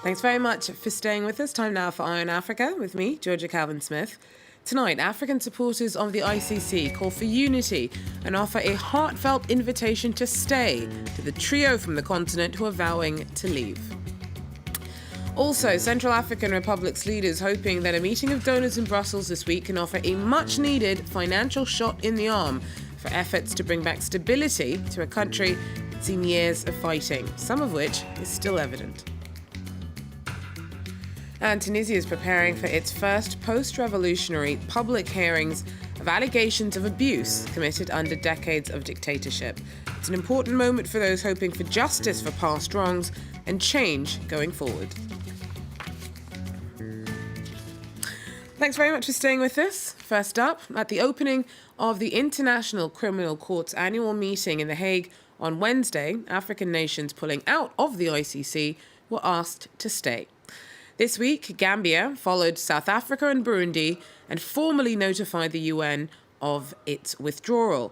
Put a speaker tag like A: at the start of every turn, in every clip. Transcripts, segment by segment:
A: Thanks very much for staying with us. Time now for Eye on Africa with me, Georgia Calvin-Smith. Tonight, African supporters of the ICC call for unity and offer a heartfelt invitation to stay to the trio from the continent who are vowing to leave. Also, Central African Republic's leaders hoping that a meeting of donors in Brussels this week can offer a much-needed financial shot in the arm for efforts to bring back stability to a country that's seen years of fighting, some of which is still evident. And Tunisia is preparing for its first post-revolutionary public hearings of allegations of abuse committed under decades of dictatorship. It's an important moment for those hoping for justice for past wrongs and change going forward. Thanks very much for staying with us. First up, at the opening of the International Criminal Court's annual meeting in The Hague on Wednesday, African nations pulling out of the ICC were asked to stay. This week, Gambia followed South Africa and Burundi and formally notified the UN of its withdrawal.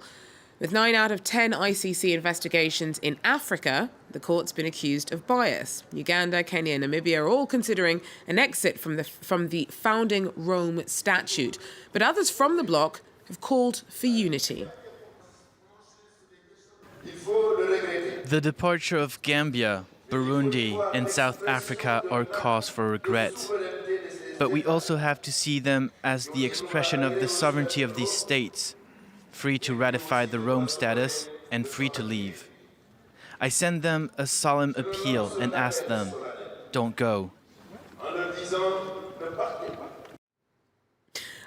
A: With 9 out of 10 ICC investigations in Africa, the court's been accused of bias. Uganda, Kenya and Namibia are all considering an exit from the founding Rome Statute. But others from the bloc have called for unity.
B: The departure of Gambia, Burundi and South Africa are cause for regret. But we also have to see them as the expression of the sovereignty of these states, free to ratify the Rome status and free to leave. I send them a solemn appeal and ask them, don't go.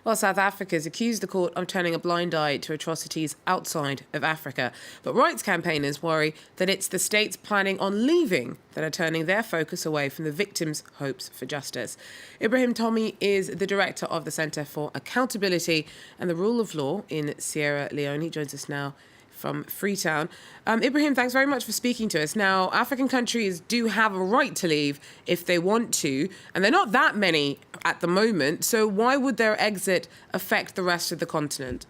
A: Well, South Africa has accused the court of turning a blind eye to atrocities outside of Africa. But rights campaigners worry that it's the states planning on leaving that are turning their focus away from the victims' hopes for justice. Ibrahim Tommy is the director of the Centre for Accountability and the Rule of Law in Sierra Leone. He joins us now from Freetown. Ibrahim, thanks very much for speaking to us. Now, African countries do have a right to leave if they want to, and they're not that many at the moment, so why would their exit affect the rest of the continent?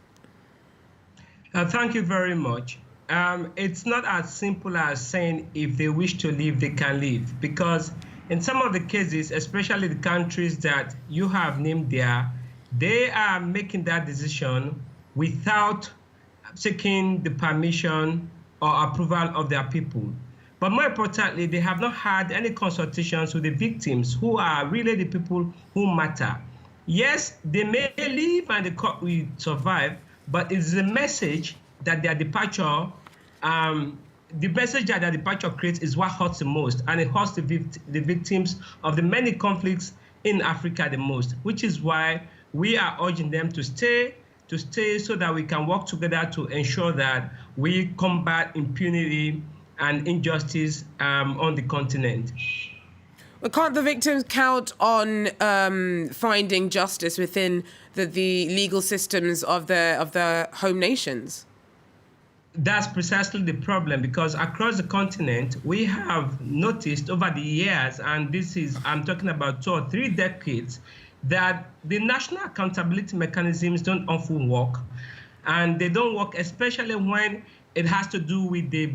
C: Thank you very much. It's not as simple as saying if they wish to leave, they can leave, because in some of the cases, especially the countries that you have named there, they are making that decision without seeking the permission or approval of their people. But more importantly, they have not had any consultations with the victims, who are really the people who matter. Yes, they may leave and the court will survive, but it's the message that their departure, creates is what hurts the most, and it hurts the victims of the many conflicts in Africa the most, which is why we are urging them to stay so that we can work together to ensure that we combat impunity and injustice on the continent.
A: Well, can't the victims count on finding justice within the legal systems of their home nations?
C: That's precisely the problem, because across the continent, we have noticed over the years, and I'm talking about 2 or 3 decades, that the national accountability mechanisms don't often work. And they don't work, especially when it has to do with the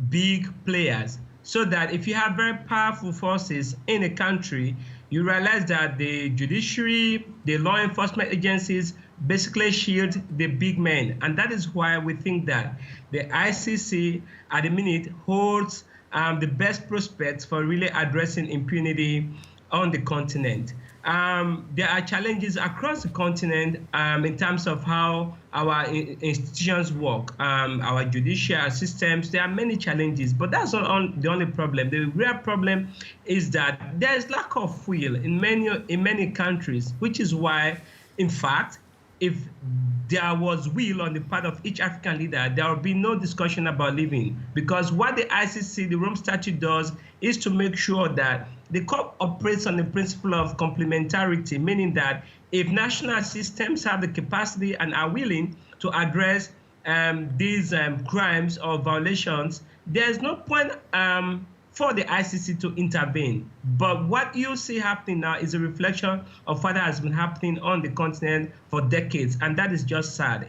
C: big players. So that if you have very powerful forces in a country, you realize that the judiciary, the law enforcement agencies basically shield the big men. And that is why we think that the ICC at the minute holds the best prospects for really addressing impunity on the continent. There are challenges across the continent in terms of how our institutions work, our judicial systems. There are many challenges, but that's not the only problem. The real problem is that there is lack of will in many countries, which is why, in fact, if there was will on the part of each African leader, there would be no discussion about leaving. Because what the ICC, the Rome Statute, does is to make sure that the court operates on the principle of complementarity, meaning that if national systems have the capacity and are willing to address these crimes or violations, there's no point for the ICC to intervene. But what you see happening now is a reflection of what has been happening on the continent for decades, and that is just sad.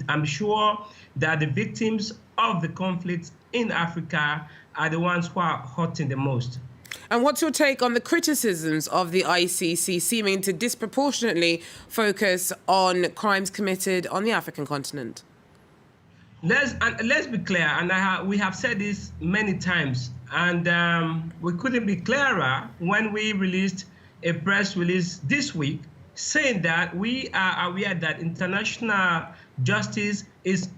C: I'm sure that the victims of the conflicts in Africa are the ones who are hurting the most.
A: And what's your take on the criticisms of the ICC seeming to disproportionately focus on crimes committed on the African continent?
C: Let's be clear, and we have said this many times, and we couldn't be clearer when we released a press release this week saying that we are aware that international justice is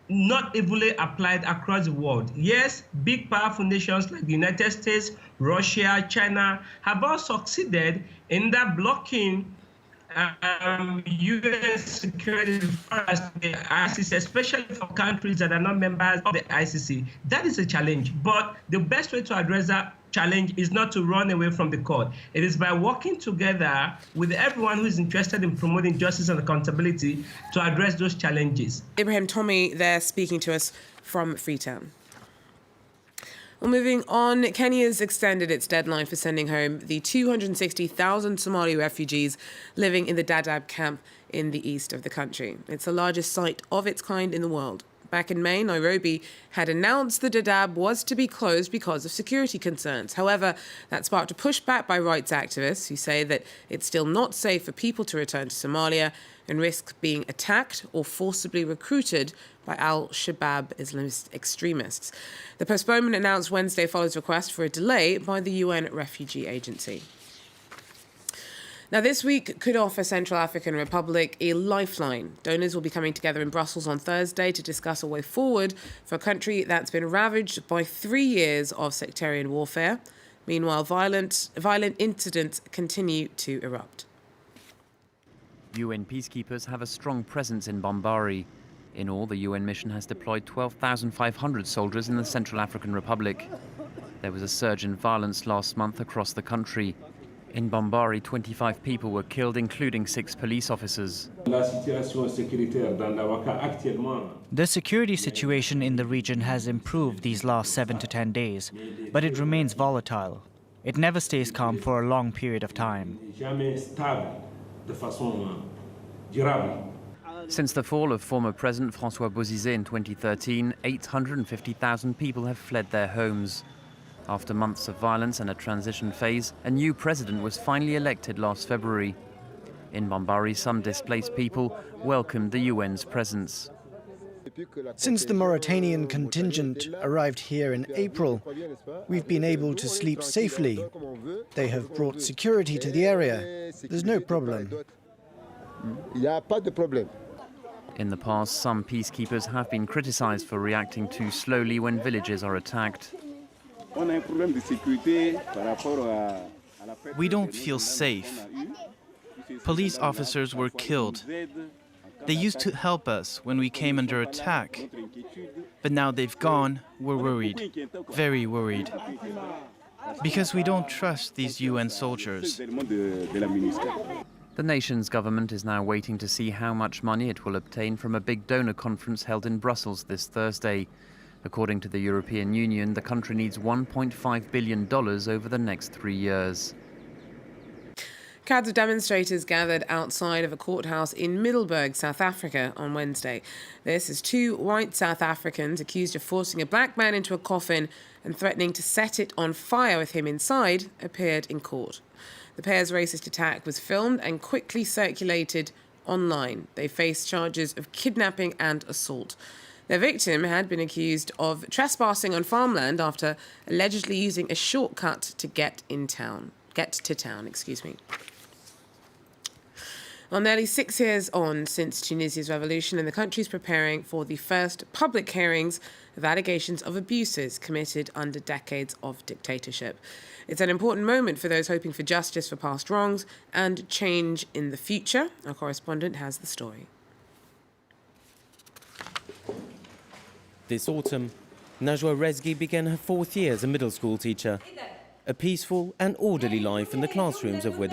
C: not evenly applied across the world. Yes, big powerful nations like the United States, Russia, China have all succeeded in that blocking UN security first, the ICC, especially for countries that are not members of the ICC. That is a challenge, but the best way to address that challenge is not to run away from the court. It is by working together with everyone who is interested in promoting justice and accountability to address those challenges.
A: Ibrahim Tommy there speaking to us from Freetown. Well, moving on, Kenya's extended its deadline for sending home the 260,000 Somali refugees living in the Dadaab camp in the east of the country. It's the largest site of its kind in the world. Back in May, Nairobi had announced the Dadaab was to be closed because of security concerns. However, that sparked a pushback by rights activists who say that it's still not safe for people to return to Somalia and risk being attacked or forcibly recruited by al-Shabaab Islamist extremists. The postponement announced Wednesday follows request for a delay by the UN Refugee Agency. Now, this week could offer Central African Republic a lifeline. Donors will be coming together in Brussels on Thursday to discuss a way forward for a country that's been ravaged by 3 years of sectarian warfare. Meanwhile, violent incidents continue to erupt.
D: UN peacekeepers have a strong presence in Bambari. In all, the UN mission has deployed 12,500 soldiers in the Central African Republic. There was a surge in violence last month across the country. In Bambari, 25 people were killed, including 6 police officers.
E: The security situation in the region has improved these last 7 to 10 days, but it remains volatile. It never stays calm for a long period of time.
D: Since the fall of former President François Bozizé in 2013, 850,000 people have fled their homes. After months of violence and a transition phase, a new president was finally elected last February. In Bambari, some displaced people welcomed the UN's presence.
F: Since the Mauritanian contingent arrived here in April, we've been able to sleep safely. They have brought security to the area. There's no problem.
D: In the past, some peacekeepers have been criticized for reacting too slowly when villages are attacked.
B: We don't feel safe. Police officers were killed. They used to help us when we came under attack. But now they've gone, we're worried, very worried. Because we don't trust these UN soldiers.
D: The nation's government is now waiting to see how much money it will obtain from a big donor conference held in Brussels this Thursday. According to the European Union, the country needs $1.5 billion over the next 3 years.
A: Crowds of demonstrators gathered outside of a courthouse in Middelburg, South Africa, on Wednesday. This is 2 white South Africans accused of forcing a black man into a coffin and threatening to set it on fire with him inside appeared in court. The pair's racist attack was filmed and quickly circulated online. They faced charges of kidnapping and assault. Their victim had been accused of trespassing on farmland after allegedly using a shortcut to get to town. Well, nearly 6 years on since Tunisia's revolution, and the country is preparing for the first public hearings of allegations of abuses committed under decades of dictatorship. It's an important moment for those hoping for justice for past wrongs and change in the future. Our correspondent has the story.
G: This autumn, Najwa Rezgi began her 4th year as a middle school teacher. A peaceful and orderly life in the classrooms of Oued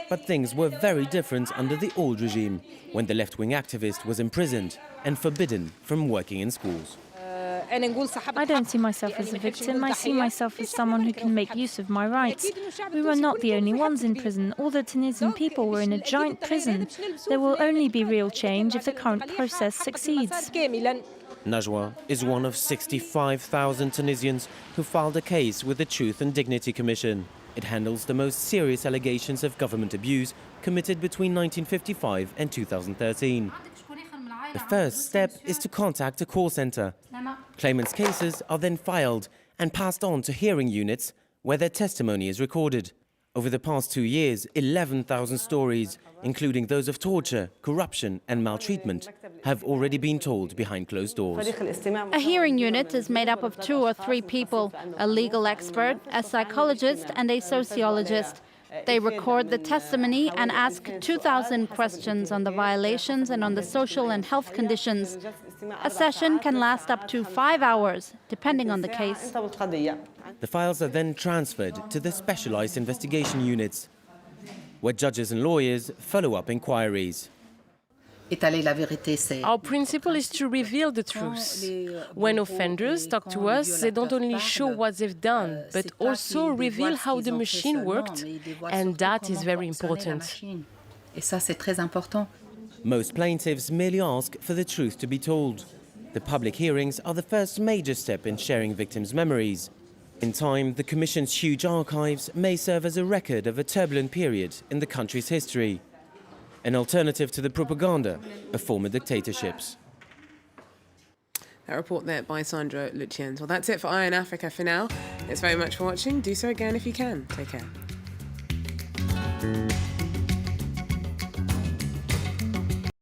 G: But things were very different under the old regime, when the left-wing activist was imprisoned and forbidden from working in schools.
H: I don't see myself as a victim. I see myself as someone who can make use of my rights. We were not the only ones in prison. All the Tunisian people were in a giant prison. There will only be real change if the current process succeeds.
G: Najwa is one of 65,000 Tunisians who filed a case with the Truth and Dignity Commission. It handles the most serious allegations of government abuse committed between 1955 and 2013. The first step is to contact a call centre. Claimants' cases are then filed and passed on to hearing units where their testimony is recorded. Over the past 2 years, 11,000 stories, including those of torture, corruption and maltreatment, have already been told behind closed doors.
I: A hearing unit is made up of 2 or 3 people, a legal expert, a psychologist and a sociologist. They record the testimony and ask 2,000 questions on the violations and on the social and health conditions. A session can last up to 5 hours, depending on the case.
G: The files are then transferred to the specialized investigation units, where judges and lawyers follow up inquiries.
J: Our principle is to reveal the truth. When offenders talk to us, they don't only show what they've done, but also reveal how the machine worked, and that is very important.
G: Most plaintiffs merely ask for the truth to be told. The public hearings are the first major step in sharing victims' memories. In time, the Commission's huge archives may serve as a record of a turbulent period in the country's history, an alternative to the propaganda of former dictatorships.
A: That report there by Sandra Luciens. Well, that's it for Eye on Africa for now. Thanks very much for watching. Do so again if you can. Take care.